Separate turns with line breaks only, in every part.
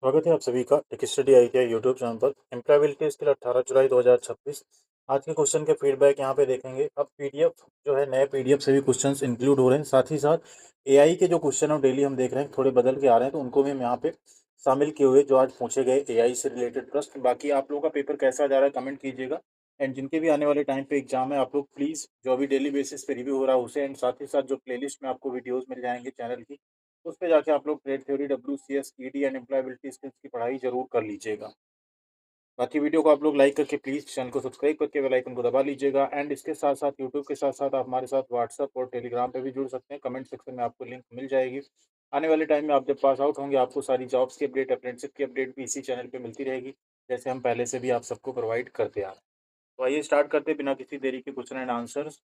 स्वागत है आप सभी का tech study ITI YouTube channel पर। एम्प्लॉयबिलिटी स्किल 18 जुलाई 2026। आज के क्वेश्चन के फीडबैक यहाँ पे देखेंगे। अब पीडीएफ जो है, नए पीडीएफ से भी क्वेश्चंस इंक्लूड हो रहे हैं। साथ ही साथ एआई के जो क्वेश्चन है डेली हम देख रहे हैं, थोड़े बदल के आ रहे हैं, तो उनको भी हम यहाँ पे शामिल किए हुए जो आज पूछे गए एआई से रिलेटेड प्रश्न। बाकी आप लोगों का पेपर कैसा जा रहा है कमेंट कीजिएगा। एंड जिनके भी आने वाले टाइम पे एग्जाम है, आप लोग प्लीज़ जो अभी डेली बेसिस पे रिव्यू हो रहा है उसे, एंड साथ ही साथ जो प्लेलिस्ट में आपको वीडियोज़ मिल जाएंगे चैनल की, उस पे जाके आप लोग trade theory, WCS, ED and employability skills की पढ़ाई जरूर कर लीजिएगा। बाकी वीडियो को आप लोग लाइक करके प्लीज चैनल को सब्सक्राइब करके बेल आइकन को दबा लीजिएगा। एंड इसके साथ साथ यूट्यूब के साथ साथ आप हमारे साथ व्हाट्सअप और टेलीग्राम पे भी जुड़ सकते हैं। कमेंट सेक्शन में आपको लिंक मिल जाएगी। आने वाले टाइम में आप जब पास आउट होंगे, आपको सारी जॉब्स की अपडेट, अप्रेंटिसशिप की अपडेट भी इसी चैनल पे मिलती रहेगी, जैसे हम पहले से भी आप सबको प्रोवाइड करते आ रहे हैं। तो आइए स्टार्ट करते हैं बिना किसी देरी के क्वेश्चन एंड आंसर्स।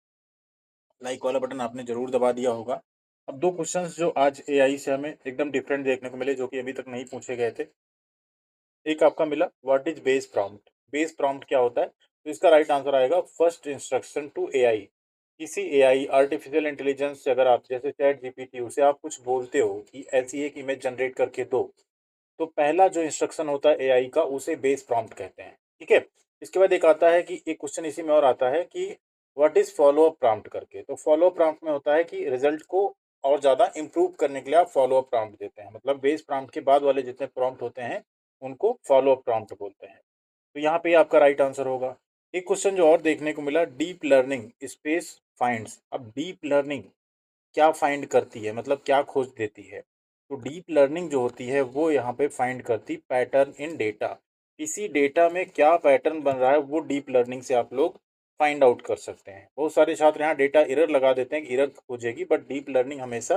लाइक वाला बटन आपने जरूर दबा दिया होगा। अब दो क्वेश्चंस जो आज एआई से हमें एकदम डिफरेंट देखने को मिले, जो कि अभी तक नहीं पूछे गए थे। एक आपका मिला, what is base prompt. Base prompt क्या होता है? तो इसका राइट आंसर आएगा फर्स्ट इंस्ट्रक्शन टू एआई। किसी एआई आर्टिफिशियल इंटेलिजेंस से अगर आप, जैसे चैट जीपीटी, उसे आप कुछ बोलते हो कि ऐसी एक इमेज जनरेट करके दो, तो पहला जो इंस्ट्रक्शन होता है एआई का, उसे बेस प्रॉम्प्ट कहते हैं। ठीक है। इसके बाद एक आता है कि एक क्वेश्चन इसी में और आता है कि what is follow up prompt करके। तो फॉलो अप प्रॉम्प्ट में होता है कि रिजल्ट को और ज़्यादा इंप्रूव करने के लिए आप फॉलो अप प्रॉम्प्ट देते हैं। मतलब बेस प्रॉम्प्ट के बाद वाले जितने प्रॉम्प्ट होते हैं उनको फॉलो अप प्रॉम्प्ट बोलते हैं। तो यहाँ पे आपका राइट आंसर होगा। एक क्वेश्चन जो और देखने को मिला, डीप लर्निंग स्पेस फाइंड्स। अब डीप लर्निंग क्या फाइंड करती है, मतलब क्या खोज देती है? तो डीप लर्निंग जो होती है वो यहाँ पे फाइंड करती पैटर्न इन डेटा। किसी डेटा में क्या पैटर्न बन रहा है वो डीप लर्निंग से आप लोग फाइंड आउट कर सकते हैं। बहुत सारे छात्र यहाँ डेटा एरर लगा देते हैं कि एरर खोजेगी, बट डीप लर्निंग हमेशा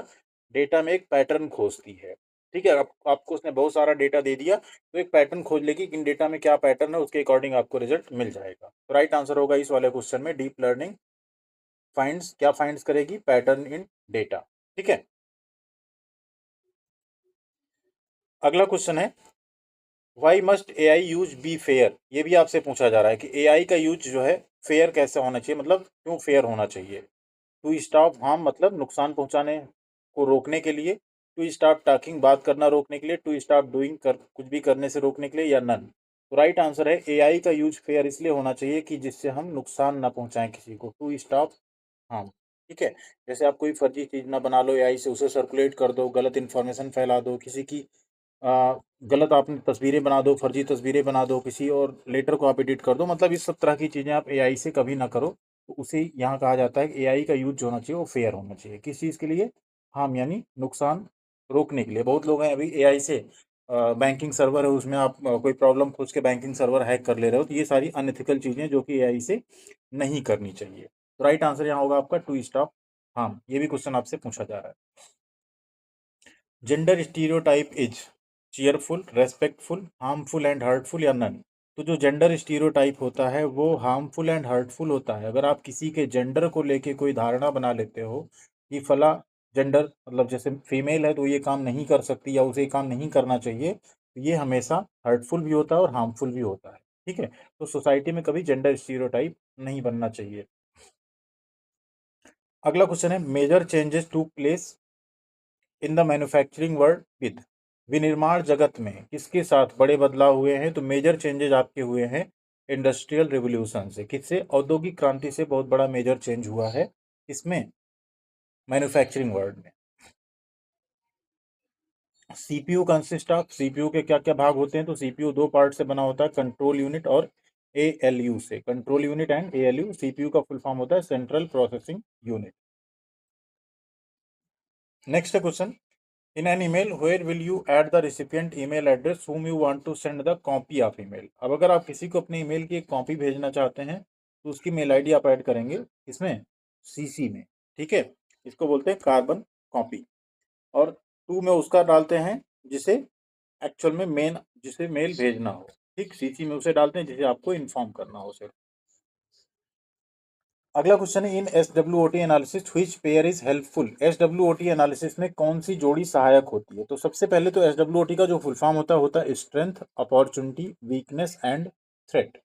डेटा में एक पैटर्न खोजती है। ठीक है। आपको उसने बहुत सारा डेटा दे दिया, तो एक पैटर्न खोज लेगी कि इन डेटा में क्या पैटर्न है, उसके अकॉर्डिंग आपको रिजल्ट मिल जाएगा। तो राइट आंसर होगा इस वाले क्वेश्चन में, डीप लर्निंग फाइंड्स, क्या फाइंड्स करेगी? Pattern in data. ठीक है। अगला क्वेश्चन है, why must A I use be fair. ये भी आपसे पूछा जा रहा है कि एआई का यूज जो है फेयर कैसे होना चाहिए, मतलब क्यों फेयर होना चाहिए। टू स्टॉप हार्म, मतलब नुकसान पहुंचाने को रोकने के लिए। टू स्टॉप टॉकिंग, बात करना रोकने के लिए। टू स्टॉप डूइंग, कुछ भी करने से रोकने के लिए, या नन। तो राइट आंसर है एआई का यूज फेयर इसलिए होना चाहिए कि जिससे हम नुकसान ना पहुंचाएं किसी को। To stop harm. ठीक है। जैसे आप कोई फर्जी चीज ना बना लो एआई से, उसे सर्कुलेट कर दो, गलत इन्फॉर्मेशन फैला दो, किसी की गलत आपने तस्वीरें बना दो, फर्जी तस्वीरें बना दो, किसी और लेटर को आप एडिट कर दो, मतलब इस सब तरह की चीज़ें आप एआई से कभी ना करो। तो उसे यहाँ कहा जाता है कि एआई का यूज जो होना चाहिए वो फेयर होना चाहिए। किस चीज़ के लिए? हार्म यानी नुकसान रोकने के लिए। बहुत लोग हैं अभी एआई से, बैंकिंग सर्वर है उसमें आप कोई प्रॉब्लम खोज के बैंकिंग सर्वर हैक कर ले रहे हो, तो ये सारी अनएथिकल चीज़ें जो कि एआई से नहीं करनी चाहिए। तो राइट आंसर यहाँ होगा आपका टू स्टॉप हार्म। ये भी क्वेश्चन आपसे पूछा जा रहा है। Gender stereotype is cheerful, respectful, harmful and hurtful, या नन। तो जो जेंडर स्टीरियोटाइप होता है वो हार्मफुल एंड हर्टफुल होता है। अगर आप किसी के जेंडर को लेके कोई धारणा बना लेते हो कि फला जेंडर, मतलब जैसे फीमेल है तो ये काम नहीं कर सकती या उसे ये काम नहीं करना चाहिए, तो ये हमेशा हर्टफुल भी होता है और हार्मफुल भी होता है। ठीक है। तो सोसाइटी में कभी जेंडर स्टीरियोटाइप नहीं बनना चाहिए। अगला क्वेश्चन है, major changes to place in the manufacturing world with. विनिर्माण जगत में किसके साथ बड़े बदलाव हुए हैं? तो मेजर चेंजेस आपके हुए हैं इंडस्ट्रियल रिवोल्यूशन से। किससे? औद्योगिक क्रांति से बहुत बड़ा मेजर चेंज हुआ है इसमें, मैन्युफैक्चरिंग वर्ल्ड में। सीपीयू कंसिस्ट ऑफ, सीपीयू के क्या क्या भाग होते हैं? तो सीपीयू दो पार्ट से बना होता है, कंट्रोल यूनिट और एएलयू से। Control unit and ALU. CPU का फुल फॉर्म होता है central processing unit. Next question, in an email where will you add the recipient email address whom you want to send the copy of email। अब अगर आप किसी को अपने email की एक कॉपी भेजना चाहते हैं तो उसकी मेल आईडी आप ऐड करेंगे इसमें, सीसी में। ठीक है। इसको बोलते हैं कार्बन कॉपी। और टू में उसका डालते हैं जिसे एक्चुअल में मेन, जिसे मेल भेजना हो। ठीक, सीसी में उसे डालते हैं जिसे आपको इन्फॉर्म करना हो उसे। अगला क्वेश्चन है, in SWOT analysis which pair is helpful. SWOT analysis में कौन सी जोड़ी सहायक होती है? तो सबसे पहले तो एसडब्ल्यूओटी का जो फुल फॉर्म होता है strength, opportunity, weakness and threat.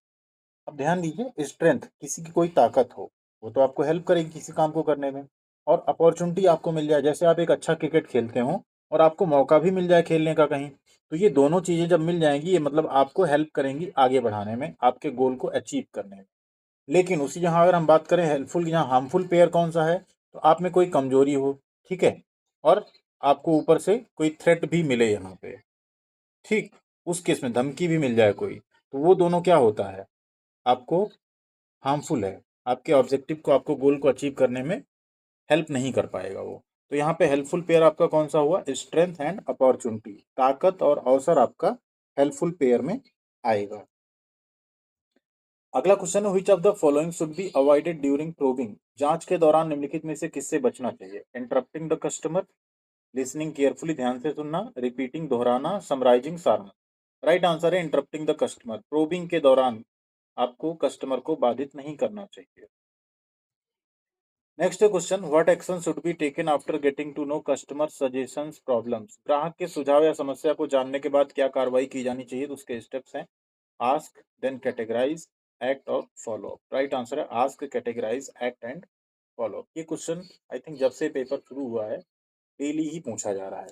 अब ध्यान दीजिए, स्ट्रेंथ किसी की कोई ताकत हो, वो तो आपको हेल्प करेगी किसी काम को करने में। और अपॉर्चुनिटी आपको मिल जाए, जैसे आप एक अच्छा क्रिकेट खेलते हो और आपको मौका भी मिल जाए खेलने का कहीं, तो ये दोनों चीज़ें जब मिल जाएंगी, ये मतलब आपको हेल्प करेंगी आगे बढ़ाने में, आपके गोल को अचीव करने में। लेकिन उसी जहाँ अगर हम बात करें हेल्पफुल की, जहाँ हार्मफुल पेयर कौन सा है, तो आप में कोई कमजोरी हो, ठीक है, और आपको ऊपर से कोई थ्रेट भी मिले यहाँ पे, ठीक, उस केस में धमकी भी मिल जाए कोई, तो वो दोनों क्या होता है, आपको हार्मफुल है, आपके ऑब्जेक्टिव को, आपको गोल को अचीव करने में हेल्प नहीं कर पाएगा वो। तो यहाँ पे हेल्पफुल पेयर आपका कौन सा हुआ, स्ट्रेंथ एंड अपॉर्चुनिटी, ताकत और अवसर आपका हेल्पफुल पेयर में आएगा। अगला क्वेश्चन है, which of the following should be avoided during probing, जांच के दौरान निम्नलिखित में से किससे बचना चाहिए, interrupting the customer, listening carefully, ध्यान से सुनना, रिपीटिंग दोहराना, समराइजिंग सारना। राइट आंसर है इंटरप्टिंग द कस्टमर, प्रोबिंग के दौरान आपको कस्टमर को बाधित नहीं करना चाहिए। Next question, what action should be taken after getting to know customer suggestions problems, ग्राहक के सुझाव या समस्या को जानने के बाद क्या कार्रवाई की जानी चाहिए, तो उसके स्टेप्स हैं आस्क, देन कैटेगराइज, एक्ट और फॉलो अप। राइट आंसर है ask, categorise, act and follow up. ये क्वेश्चन आई थिंक जब से पेपर शुरू हुआ है डेली ही पूछा जा रहा है,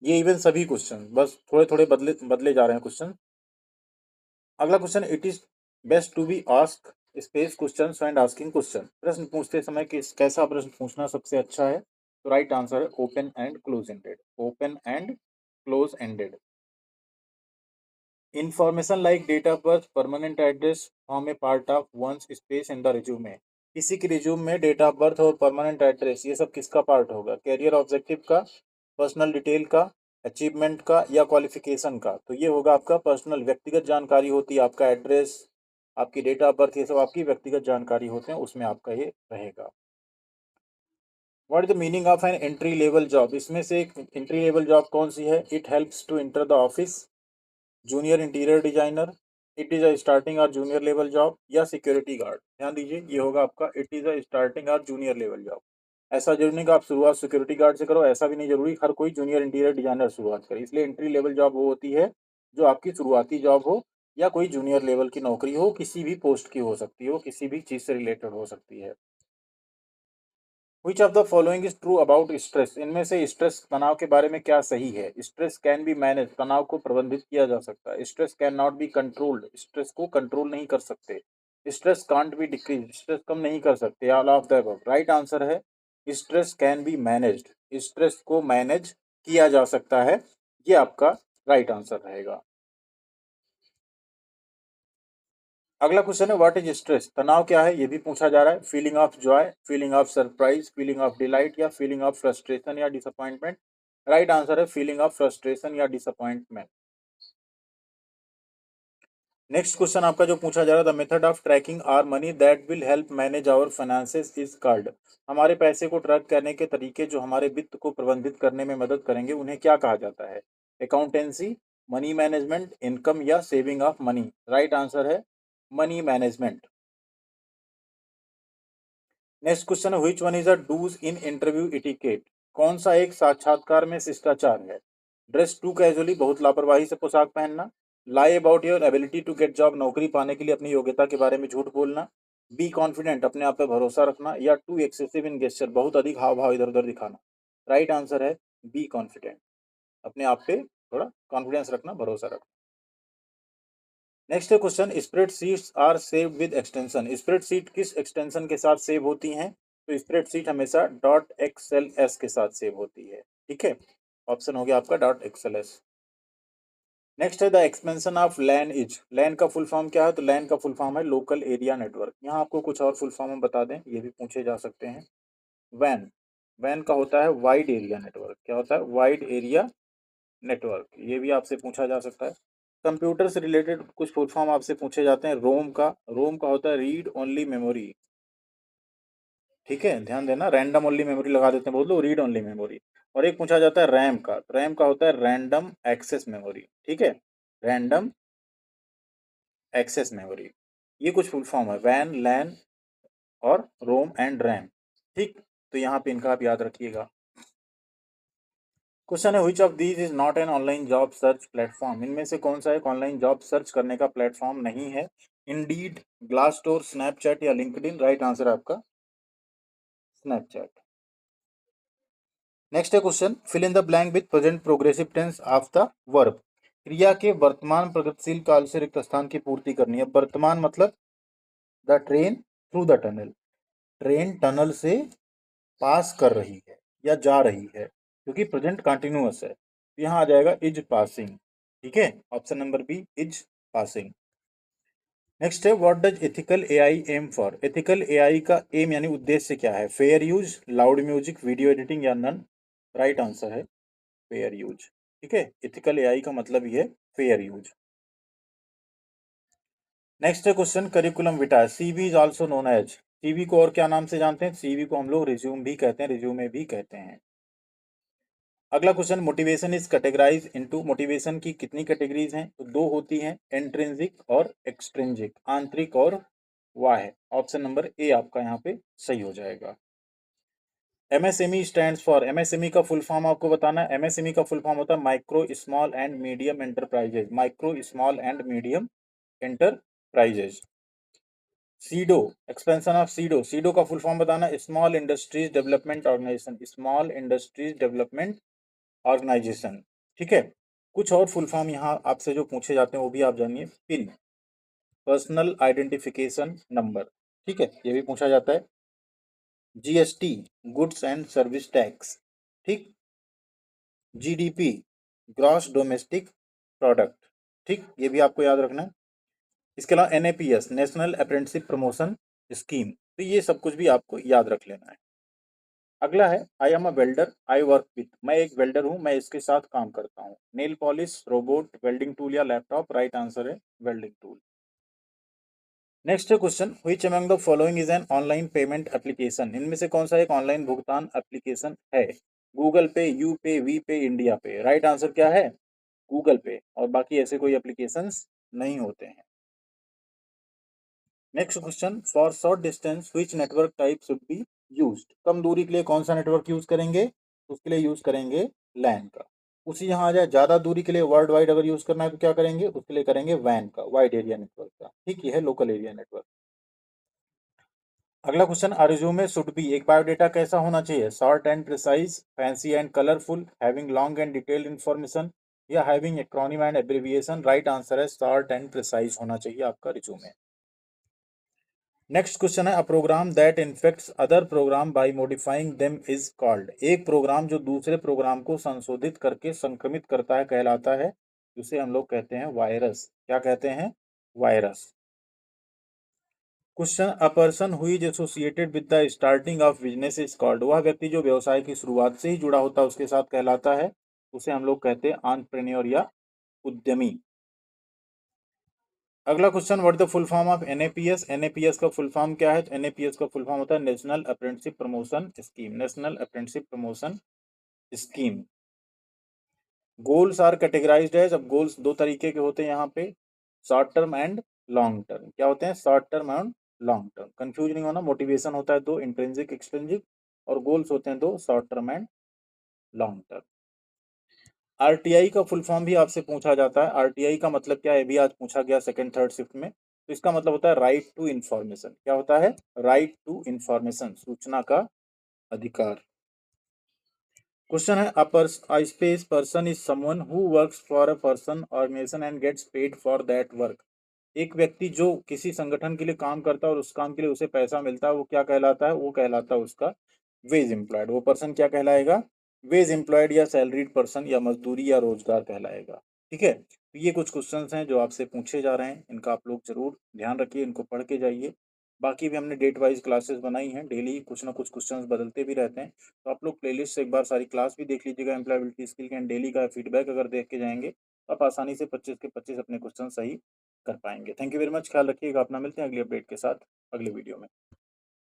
ये इवन सभी क्वेश्चन, बस थोड़े थोड़े बदले बदले जा रहे हैं क्वेश्चन। अगला question, it is best to be ask space question and asking question, प्रश्न पूछते समय किस कैसा प्रश्न पूछना सबसे अच्छा है, तो राइट आंसर है open and close ended, open and close ended. Information like date of birth, permanent address form a part of one's space in the resume, किसी की रिज्यूम में डेट ऑफ बर्थ और परमानेंट एड्रेस ये सब किसका part होगा, career objective का, personal detail का, अचीवमेंट का या क्वालिफिकेशन का, तो ये होगा आपका पर्सनल, व्यक्तिगत जानकारी होती है, आपका एड्रेस, आपकी डेट ऑफ बर्थ, ये सब आपकी व्यक्तिगत जानकारी होते हैं, उसमें आपका ये रहेगा। What is the meaning of an entry level job, इसमें से एक एंट्री लेवल जॉब कौन सी है, it helps to enter the office, junior interior designer, it is a starting or junior level job, या सिक्योरिटी गार्ड। ध्यान दीजिए ये होगा आपका it is a starting or junior level job. ऐसा जरूरी नहीं कि आप शुरुआत सिक्योरिटी गार्ड से करो, ऐसा भी नहीं जरूरी हर कोई जूनियर इंटीरियर डिजाइनर शुरुआत करे, इसलिए एंट्री लेवल जॉब वो होती है जो आपकी शुरुआती जॉब हो, या कोई जूनियर लेवल की नौकरी हो, किसी भी पोस्ट की हो सकती हो, किसी भी चीज से रिलेटेड हो सकती है। Which of the following is true about stress, इनमें से स्ट्रेस तनाव के बारे में क्या सही है, स्ट्रेस कैन बी मैनेज, तनाव को प्रबंधित किया जा सकता है, stress can not be controlled, stress को कंट्रोल नहीं कर सकते, stress can't be decrease, stress कम नहीं कर सकते, all of the above. Right answer है stress can be managed, stress को मैनेज किया जा सकता है, ये आपका राइट आंसर रहेगा। अगला क्वेश्चन है, व्हाट इज स्ट्रेस, तनाव क्या है, ये भी पूछा जा रहा है, feeling of joy, feeling of surprise, feeling of delight, या फीलिंग ऑफ फ्रस्ट्रेशन या डिसअपॉइंटमेंट। राइट आंसर है फीलिंग ऑफ फ्रस्ट्रेशन या डिसअपॉइंटमेंट। नेक्स्ट क्वेश्चन आपका जो पूछा जा रहा था, method of tracking our money that will help manage our finances is called, हमारे पैसे को ट्रैक करने के तरीके जो हमारे वित्त को प्रबंधित करने में मदद करेंगे उन्हें क्या कहा जाता है, अकाउंटेंसी, मनी मैनेजमेंट, इनकम या saving of money. Right answer है मनी मैनेजमेंट। नेक्स्ट क्वेश्चन है, which one is a do's in interview etiquette, कौन सा एक साक्षात्कार में शिष्टाचार है, ड्रेस टू कैजुअली, बहुत लापरवाही से पोशाक पहनना, lie about your ability to get job, नौकरी पाने के लिए अपनी योग्यता के बारे में झूठ बोलना, बी कॉन्फिडेंट, अपने आप पे भरोसा रखना, या टू एक्सेसिव इन गेस्चर, बहुत अधिक हाव भाव इधर उधर दिखाना। राइट आंसर है बी कॉन्फिडेंट, अपने आप पे थोड़ा कॉन्फिडेंस रखना, भरोसा रखना। Next question, spreadsheets are save with extension, spreadsheet किस एक्सटेंशन के साथ सेव होती हैं, तो स्प्रेडशीट हमेशा डॉट एक्सएलएस के साथ सेव होती है, ठीक है, ऑप्शन हो गया आपका डॉट एक्सएलएस। नेक्स्ट है the expansion of LAN is, LAN का फुल फॉर्म क्या है, तो लैन का फुल फॉर्म है लोकल एरिया नेटवर्क, यहाँ आपको कुछ और फुल फॉर्म हम बता दें, ये भी पूछे जा सकते हैं। वैन, वैन का होता है वाइड एरिया नेटवर्क, क्या होता है वाइड एरिया नेटवर्क, ये भी आपसे पूछा जा सकता है। कंप्यूटर से रिलेटेड कुछ फुल फॉर्म आपसे पूछे जाते हैं, रोम का, रोम का होता है रीड ओनली मेमोरी, ठीक है, ध्यान देना, रैंडम ओनली मेमोरी लगा देते हैं बहुत लोग, रीड ओनली मेमोरी। और एक पूछा जाता है रैम का, रैम का होता है रैंडम एक्सेस मेमोरी, ठीक है, रैंडम एक्सेस मेमोरी। ये कुछ फुल फॉर्म है, वैन, लैन और रोम एंड रैम, ठीक, तो यहाँ पे इनका आप याद रखिएगा। क्वेश्चन है, which of these is not an online job search platform, इनमें से कौन सा एक ऑनलाइन जॉब सर्च करने का प्लेटफॉर्म नहीं है, इंडीड, ग्लासडोर, स्नैपचैट या लिंक्डइन। राइट आंसर है आपका स्नैपचैट। नेक्स्ट है question, fill in the blank with present progressive tense of the verb, क्रिया के वर्तमान प्रगतिशील काल से रिक्त स्थान की पूर्ति करनी है। वर्तमान मतलब the train through the tunnel, train tunnel से पास कर रही है या जा रही है, क्योंकि प्रेजेंट कंटिन्यूअस है। यहाँ आ जाएगा इज पासिंग। ठीक है, option number B is passing. Next है what does ethical AI aim for. Ethical AI का एम यानी उद्देश्य क्या है? Fair use, loud music, video editing या नन। राइट आंसर है फेयर यूज। ठीक है, एथिकल एआई का मतलब ही है फेयर यूज। नेक्स्ट है question curriculum vitae. CV is also known as, CV को और क्या नाम से जानते हैं? सीवी को हम लोग रिज्यूम भी कहते हैं, रिज्यूमे भी कहते हैं। अगला question motivation is categorise into. Motivation की कितनी कैटेगरीज हैं? तो दो होती हैं, इंट्रिंसिक और एक्सट्रिंसिक, आंतरिक और बाह्य। ऑप्शन नंबर ए आपका यहाँ पे सही हो जाएगा। MSME stands for. एमएसएमई का फुल फॉर्म आपको बताना है। एमएसएमई का फुल फॉर्म होता है micro small and medium enterprises, micro small and medium enterprises. SIDO, expansion of SIDO. SIDO का फुल फॉर्म बताना, small industries development organisation, small industries development organisation. ठीक है, कुछ और फुल फॉर्म यहाँ आपसे जो पूछे जाते हैं वो भी आप जानिए। Pin, personal identification number. ठीक है, ये भी पूछा जाता है। GST, goods and service tax. ठीक, जीडीपी, ग्रॉस डोमेस्टिक प्रोडक्ट। ठीक, ये भी आपको याद रखना है। इसके अलावा एनएपीएस, नेशनल अप्रेंटिसशिप प्रमोशन स्कीम। तो ये सब कुछ भी आपको याद रख लेना है। अगला है I am a welder I work with. मैं एक वेल्डर हूँ, मैं इसके साथ काम करता हूँ। Nail polish, robot, welding tool या लैपटॉप। राइट आंसर है वेल्डिंग टूल। नेक्स्ट है question which among the following is an online payment application. इनमें से कौन सा एक ऑनलाइन भुगतान एप्लीकेशन है? गूगल पे, यू पे, वी पे, इंडिया पे। राइट आंसर क्या है? गूगल पे, और बाकी ऐसे कोई एप्लीकेशंस नहीं होते हैं। Next question for short distance which network type should be used. कम दूरी के लिए कौन सा नेटवर्क यूज करेंगे? उसके लिए यूज करेंगे लैन का। उसी यहाँ आ जाए ज्यादा दूरी के लिए वर्ल्ड वाइड अगर यूज करना है तो क्या करेंगे? उसके लिए करेंगे वैन का, वाइड एरिया नेटवर्क का। ठीक, ये है लोकल एरिया नेटवर्क। अगला क्वेश्चन रिज्यूमे शुड बी। एक बायोडेटा कैसा होना चाहिए? Short and precise, fancy and colourful, having long and detailed information, या having acronym and abbreviation. Right answer है शॉर्ट एंड प्रिसाइज होना चाहिए आपका रिज्यूमे। नेक्स्ट क्वेश्चन है a program that infects other program by modifying them is called. एक program जो दूसरे programme को संशोधित करके संक्रमित करता है कहलाता है, जिसे हम लोग कहते हैं वायरस। क्या कहते हैं? Virus. Question a person who is associated with the starting of business is called. वह व्यक्ति जो व्यवसाय की शुरुआत से ही जुड़ा होता है उसके साथ कहलाता है, उसे हम लोग कहते हैं एंटरप्रेन्योर या उद्यमी। अगला question what the full form of NAPS. NAPS का फुल फॉर्म क्या है? तो एनएपीएस का फुल फॉर्म होता है national apprenticeship promotion scheme, national apprenticeship promotion scheme. Goals are categorised as. अब गोल्स दो तरीके के होते हैं यहाँ पे, short term and long term. क्या होते हैं? Short term and long term. Confuse नहीं होना, मोटिवेशन होता है दो, इंट्रिंसिक एक्सट्रिंसिक, और गोल्स होते हैं दो, short term and long term. RTI का फुल फॉर्म भी आपसे पूछा जाता है। आरटीआई का मतलब क्या है? भी आज पूछा गया सेकंड थर्ड शिफ्ट में। तो इसका मतलब होता है राइट टू इंफॉर्मेशन। क्या होता है? राइट टू इंफॉर्मेशन, सूचना का अधिकार। क्वेश्चन है a space person is someone who works for a person organisation and gets paid for that work. एक व्यक्ति जो किसी संगठन के लिए काम करता है और उस काम के लिए उसे पैसा मिलता है, वो क्या कहलाता है? वो कहलाता है उसका वेज एम्प्लॉयड। वो पर्सन क्या कहलाएगा? वेज एम्प्लॉयड या सैलरीड पर्सन या मजदूरी या रोजगार कहलाएगा। ठीक है, तो ये कुछ क्वेश्चंस हैं जो आपसे पूछे जा रहे हैं, इनका आप लोग जरूर ध्यान रखिए, इनको पढ़ के जाइए। बाकी भी हमने डेट वाइज क्लासेस बनाई हैं, डेली कुछ ना कुछ क्वेश्चंस बदलते भी रहते हैं। तो आप लोग प्लेलिस्ट से एक बार सारी क्लास भी देख लीजिएगा एम्प्लॉयबिलिटी स्किल के, डेली का फीडबैक अगर देख के जाएंगे तो आप आसानी से 25 के 25 अपने क्वेश्चन सही कर पाएंगे। थैंक यू वेरी मच, ख्याल रखिएगा अपना। मिलते हैं अगली अपडेट के साथ अगले वीडियो में।